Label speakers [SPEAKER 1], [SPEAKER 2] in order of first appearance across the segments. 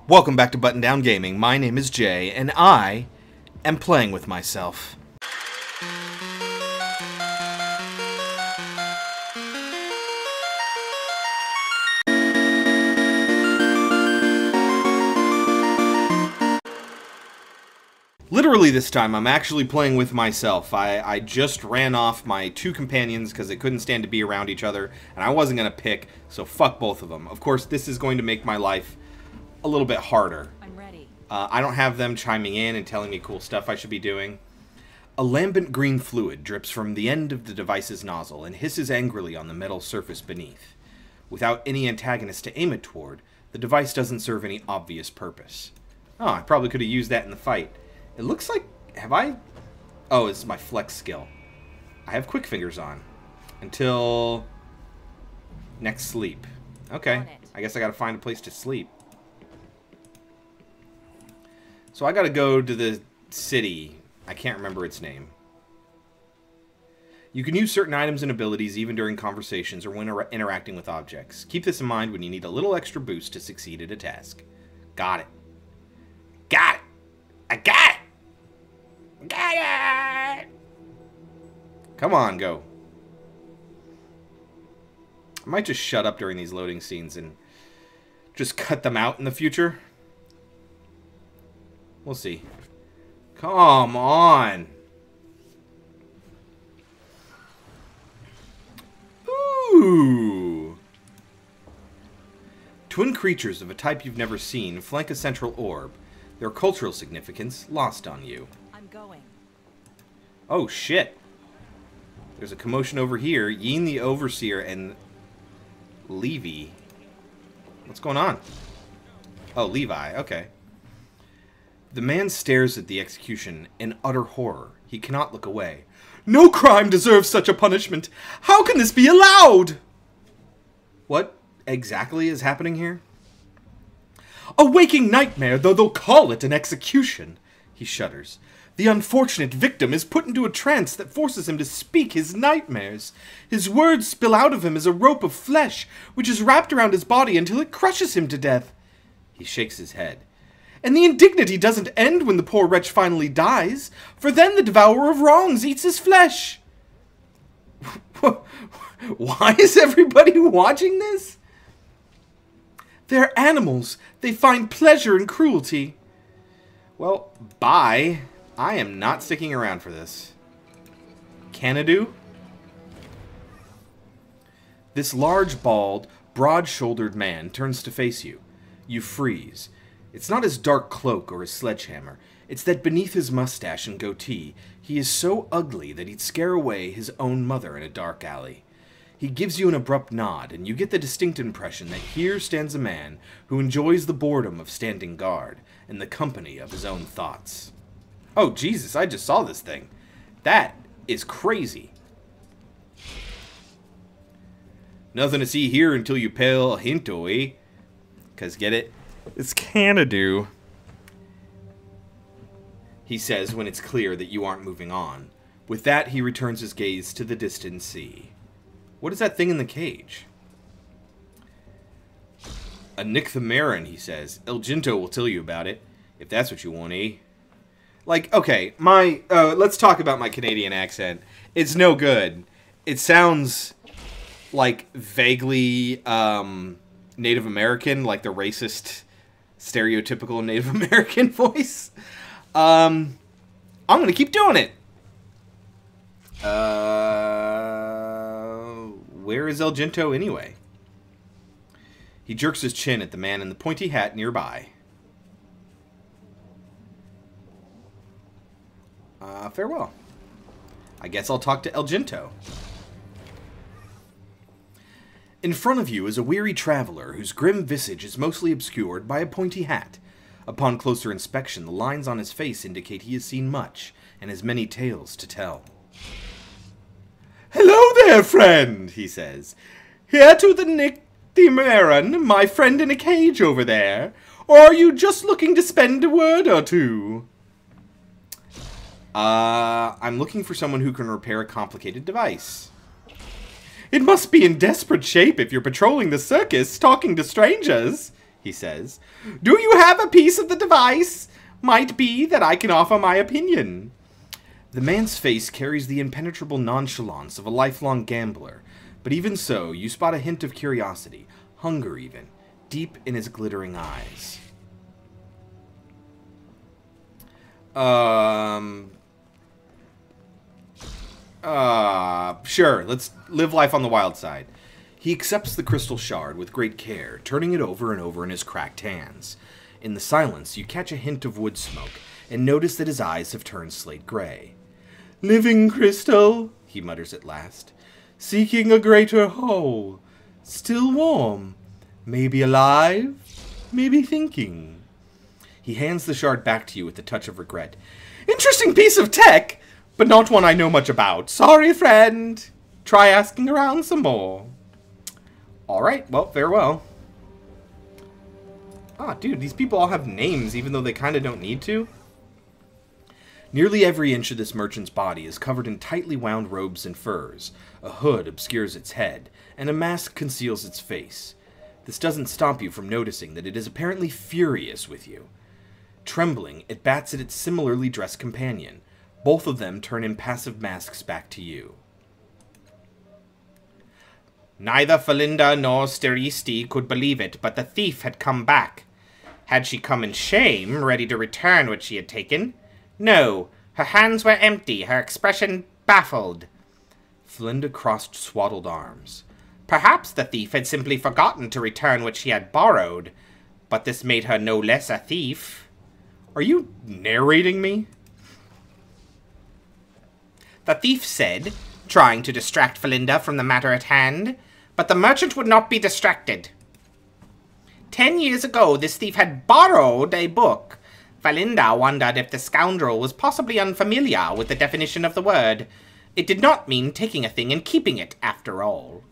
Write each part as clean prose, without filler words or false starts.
[SPEAKER 1] Welcome back to Button Down Gaming. My name is Jay, and I am playing with myself. Literally this time, I'm actually playing with myself. I just ran off my two companions because they couldn't stand to be around each other, and I wasn't going to pick, so fuck both of them. Of course, this is going to make my life a little bit harder.
[SPEAKER 2] I'm ready.
[SPEAKER 1] I don't have them chiming in and telling me cool stuff I should be doing. A lambent green fluid drips from the end of the device's nozzle and hisses angrily on the metal surface beneath. Without any antagonist to aim it toward, the device doesn't serve any obvious purpose. Oh, I probably could have used that in the fight. It looks like... have I... oh, it's my flex skill. I have quick fingers on. Until... next sleep. Okay. I guess I gotta find a place to sleep. So I gotta go to the city. I can't remember its name. You can use certain items and abilities even during conversations or when interacting with objects. Keep this in mind when you need a little extra boost to succeed at a task. Got it. Got it! I got it! Got it! Come on, go. I might just shut up during these loading scenes and just cut them out in the future. We'll see. Come on. Ooh. Twin creatures of a type you've never seen flank a central orb. Their cultural significance lost on you.
[SPEAKER 2] I'm going.
[SPEAKER 1] Oh, shit. There's a commotion over here. Yeen the Overseer and Levi. What's going on? Oh, Levi. Okay. The man stares at the execution in utter horror. He cannot look away. No crime deserves such a punishment. How can this be allowed? What exactly is happening here? A waking nightmare, though they'll call it an execution. He shudders. The unfortunate victim is put into a trance that forces him to speak his nightmares. His words spill out of him as a rope of flesh, which is wrapped around his body until it crushes him to death. He shakes his head. And the indignity doesn't end when the poor wretch finally dies, for then the devourer of wrongs eats his flesh. Why is everybody watching this? They're animals. They find pleasure in cruelty. Well, bye. I am not sticking around for this. Canna Do? This large, bald, broad-shouldered man turns to face you. You freeze. It's not his dark cloak or his sledgehammer. It's that beneath his mustache and goatee, he is so ugly that he'd scare away his own mother in a dark alley. He gives you an abrupt nod, and you get the distinct impression that here stands a man who enjoys the boredom of standing guard and the company of his own thoughts. Oh, Jesus, I just saw this thing. That is crazy. Nothing to see here until you pay a hinto, eh? 'Cause get it? It's Canna Do. He says when it's clear that you aren't moving on. With that, he returns his gaze to the distant sea. What is that thing in the cage? A Nycthamaran, he says. Elgin will tell you about it, if that's what you want, eh? Like, okay, let's talk about my Canadian accent. It's no good. It sounds like vaguely Native American, like the racist, stereotypical Native American voice. I'm gonna keep doing it. Where is Elgin anyway? He jerks his chin at the man in the pointy hat nearby. Farewell. I guess I'll talk to Elgin. In front of you is a weary traveler whose grim visage is mostly obscured by a pointy hat. Upon closer inspection, the lines on his face indicate he has seen much and has many tales to tell. Hello there, friend, he says. Here to the Nycthamaran, my friend in a cage over there? Or are you just looking to spend a word or two? I'm looking for someone who can repair a complicated device. It must be in desperate shape if you're patrolling the circus, talking to strangers, he says. "Do you have a piece of the device? Might be that I can offer my opinion." The man's face carries the impenetrable nonchalance of a lifelong gambler, but even so, you spot a hint of curiosity, hunger even, deep in his glittering eyes. Sure, let's live life on the wild side. He accepts the crystal shard with great care, turning it over and over in his cracked hands. In the silence, you catch a hint of wood smoke, and notice that his eyes have turned slate gray. "Living crystal," he mutters at last, "seeking a greater whole. Still warm. Maybe alive. Maybe thinking." He hands the shard back to you with a touch of regret. "Interesting piece of tech, but not one I know much about. Sorry, friend. Try asking around some more." Alright, well, farewell. Ah, dude, these people all have names, even though they kind of don't need to. Nearly every inch of this merchant's body is covered in tightly wound robes and furs. A hood obscures its head, and a mask conceals its face. This doesn't stop you from noticing that it is apparently furious with you. Trembling, it bats at its similarly dressed companion. Both of them turn impassive masks back to you. Neither Falinda nor Therese could believe it, but the thief had come back. Had she come in shame, ready to return what she had taken? No, her hands were empty, her expression baffled. Falinda crossed swaddled arms. Perhaps the thief had simply forgotten to return what she had borrowed, but this made her no less a thief. Are you narrating me? The thief said, trying to distract Falinda from the matter at hand, but the merchant would not be distracted. 10 years ago, this thief had borrowed a book. Falinda wondered if the scoundrel was possibly unfamiliar with the definition of the word. It did not mean taking a thing and keeping it, after all.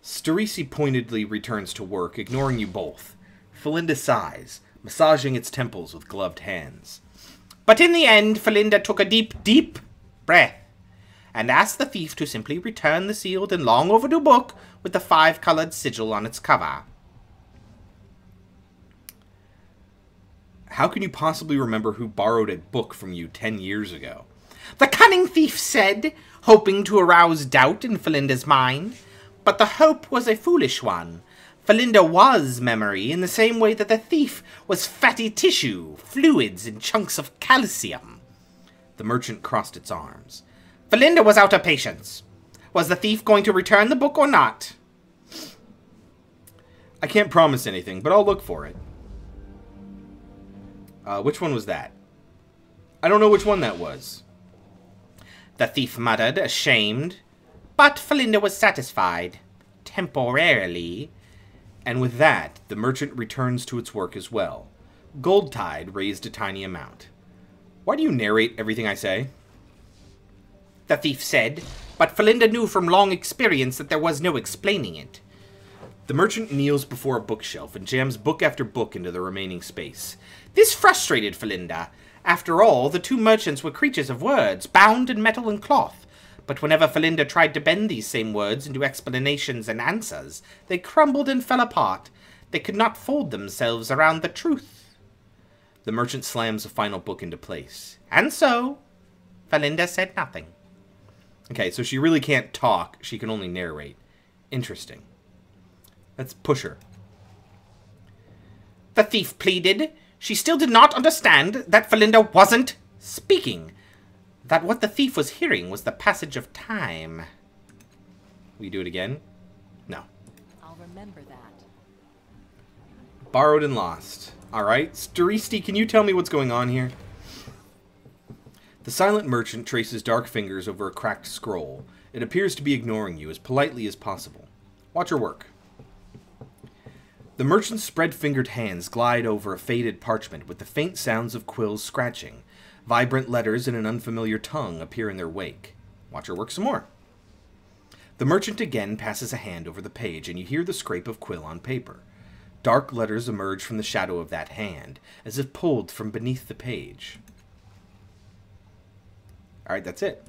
[SPEAKER 1] Therese pointedly returns to work, ignoring you both. Falinda sighs, massaging its temples with gloved hands. But in the end, Falinda took a deep, deep breath, and asked the thief to simply return the sealed and long overdue book with the 5-colored sigil on its cover. How can you possibly remember who borrowed a book from you 10 years ago? The cunning thief said, hoping to arouse doubt in Falinda's mind. But the hope was a foolish one. Falinda was memory in the same way that the thief was fatty tissue, fluids, and chunks of calcium. The merchant crossed its arms. Falinda was out of patience. Was the thief going to return the book or not? I can't promise anything, but I'll look for it. Which one was that? I don't know which one that was. The thief muttered, ashamed. But Falinda was satisfied. Temporarily. And with that, the merchant returns to its work as well. Goldtide raised a tiny amount. Why do you narrate everything I say? The thief said, but Falinda knew from long experience that there was no explaining it. The merchant kneels before a bookshelf and jams book after book into the remaining space. This frustrated Falinda. After all, the two merchants were creatures of words, bound in metal and cloth. But whenever Falinda tried to bend these same words into explanations and answers, they crumbled and fell apart. They could not fold themselves around the truth. The merchant slams a final book into place. And so, Falinda said nothing. Okay, so she really can't talk. She can only narrate. Interesting. Let's push her. The thief pleaded. She still did not understand that Falinda wasn't speaking. That what the thief was hearing was the passage of time. Will you do it again? No.
[SPEAKER 2] I'll remember that.
[SPEAKER 1] Borrowed and lost. Alright, Therese, can you tell me what's going on here? The silent merchant traces dark fingers over a cracked scroll. It appears to be ignoring you as politely as possible. Watch her work. The merchant's spread-fingered hands glide over a faded parchment with the faint sounds of quills scratching. Vibrant letters in an unfamiliar tongue appear in their wake. Watch her work some more. The merchant again passes a hand over the page, and you hear the scrape of quill on paper. Dark letters emerge from the shadow of that hand, as if pulled from beneath the page. Alright, that's it.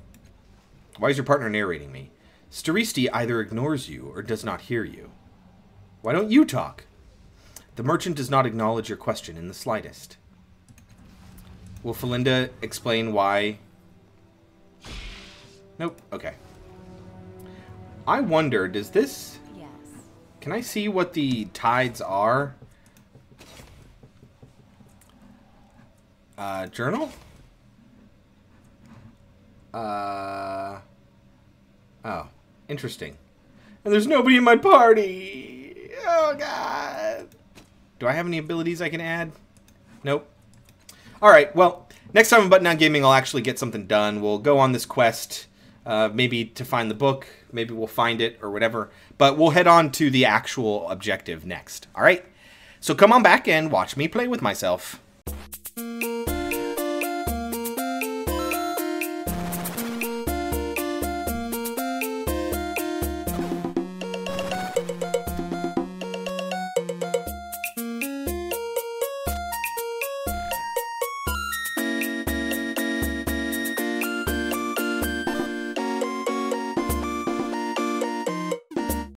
[SPEAKER 1] Why is your partner narrating me? Therese either ignores you or does not hear you. Why don't you talk? The merchant does not acknowledge your question in the slightest. Will Falinda explain why? Nope. Okay. I wonder, does this...
[SPEAKER 2] Yes.
[SPEAKER 1] Can I see what the tides are? Journal? Oh. Interesting. And there's nobody in my party! Oh, God! Do I have any abilities I can add? Nope. Alright, well, next time on Button Down Gaming, I'll actually get something done. We'll go on this quest, maybe to find the book. Maybe we'll find it or whatever. But we'll head on to the actual objective next. Alright? So come on back and watch me play with myself.